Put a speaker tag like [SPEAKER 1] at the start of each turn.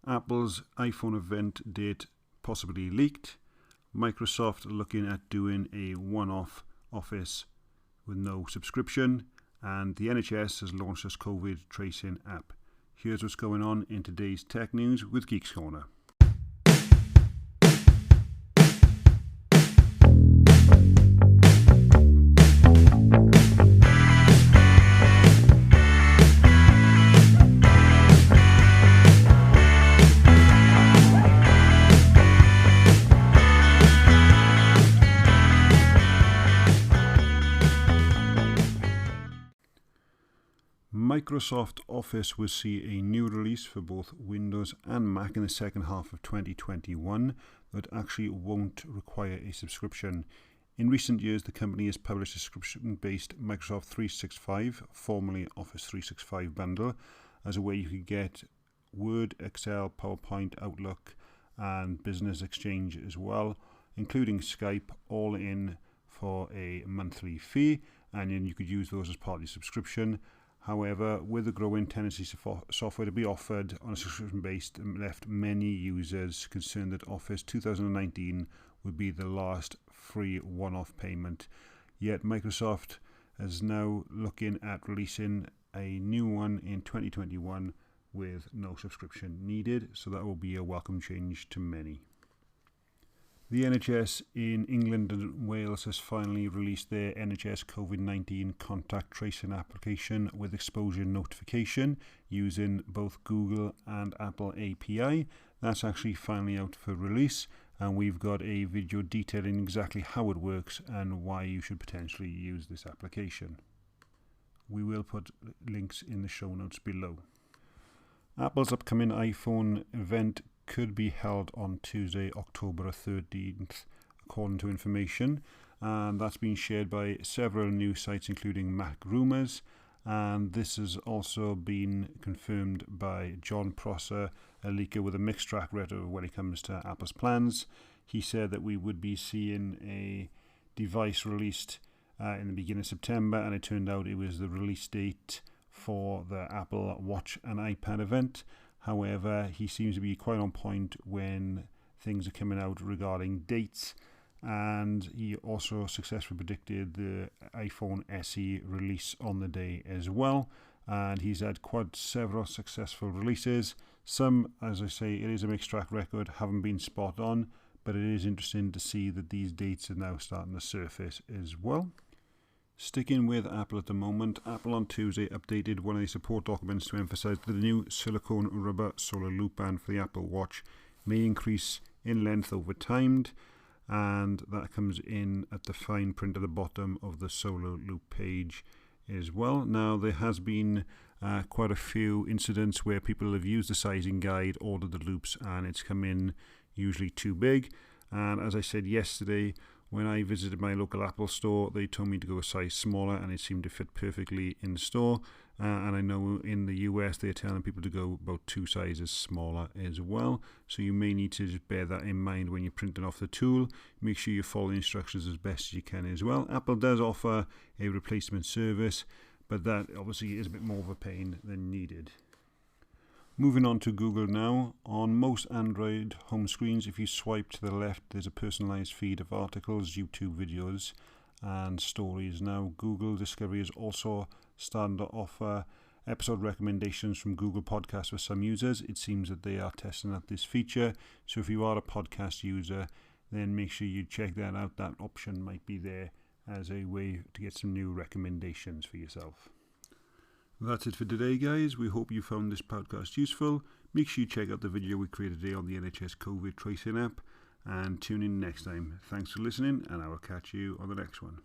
[SPEAKER 1] Apple's iPhone event date possibly leaked. Microsoft looking at doing a one-off Office with no subscription. And the NHS has launched its COVID tracing app. Here's what's going on in today's tech news with Geekscorner. Microsoft Office will see a new release for both Windows and Mac in the second half of 2021 that actually won't require a subscription. In recent years, the company has published a subscription-based Microsoft 365, formerly Office 365 bundle, as a way you could get Word, Excel, PowerPoint, Outlook, and Business Exchange as well, including Skype, all in for a monthly fee, and then you could use those as part of your subscription. However, with the growing tendency for software to be offered on a subscription base, left many users concerned that Office 2019 would be the last free one-off payment. Yet Microsoft is now looking at releasing a new one in 2021 with no subscription needed, so that will be a welcome change to many. The NHS in England and Wales has finally released their NHS COVID-19 contact tracing application with exposure notification using both Google and Apple API. That's actually finally out for release, and we've got a video detailing exactly how it works and why you should potentially use this application. We will put links in the show notes below. Apple's upcoming iPhone event could be held on Tuesday, October 13th, according to information, and that's been shared by several news sites including Mac Rumours, and this has also been confirmed by John Prosser, a leaker with a mixed track record when it comes to Apple's plans. He said that we would be seeing a device released in the beginning of September, and it turned out it was the release date for the Apple Watch and iPad event. However, he seems to be quite on point when things are coming out regarding dates, and he also successfully predicted the iPhone SE release on the day as well, and he's had quite several successful releases. Some, as I say, it is a mixed track record, haven't been spot on, but it is interesting to see that these dates are now starting to surface as well. Sticking with Apple at the moment, Apple on Tuesday updated one of the support documents to emphasize that the new silicone rubber solar loop band for the Apple Watch may increase in length over time, and that comes in at the fine print at the bottom of the solar loop page as well. Now, there has been quite a few incidents where people have used the sizing guide, ordered the loops, and it's come in usually too big. And as I said yesterday, when I visited my local Apple store, they told me to go a size smaller, and it seemed to fit perfectly in store. And I know in the US they're telling people to go about 2 sizes smaller as well. So you may need to just bear that in mind when you're printing off the tool. Make sure you follow the instructions as best as you can as well. Apple does offer a replacement service, but that obviously is a bit more of a pain than needed. Moving on to Google now. On most Android home screens, if you swipe to the left, there's a personalized feed of articles, YouTube videos, and stories. Now, Google Discovery is also starting to offer episode recommendations from Google Podcasts for some users. It seems that they are testing out this feature. So if you are a podcast user, then make sure you check that out. That option might be there as a way to get some new recommendations for yourself. That's it for today, guys. We hope you found this podcast useful. Make sure you check out the video we created today on the NHS COVID tracing app, and tune in next time. Thanks for listening, and I will catch you on the next one.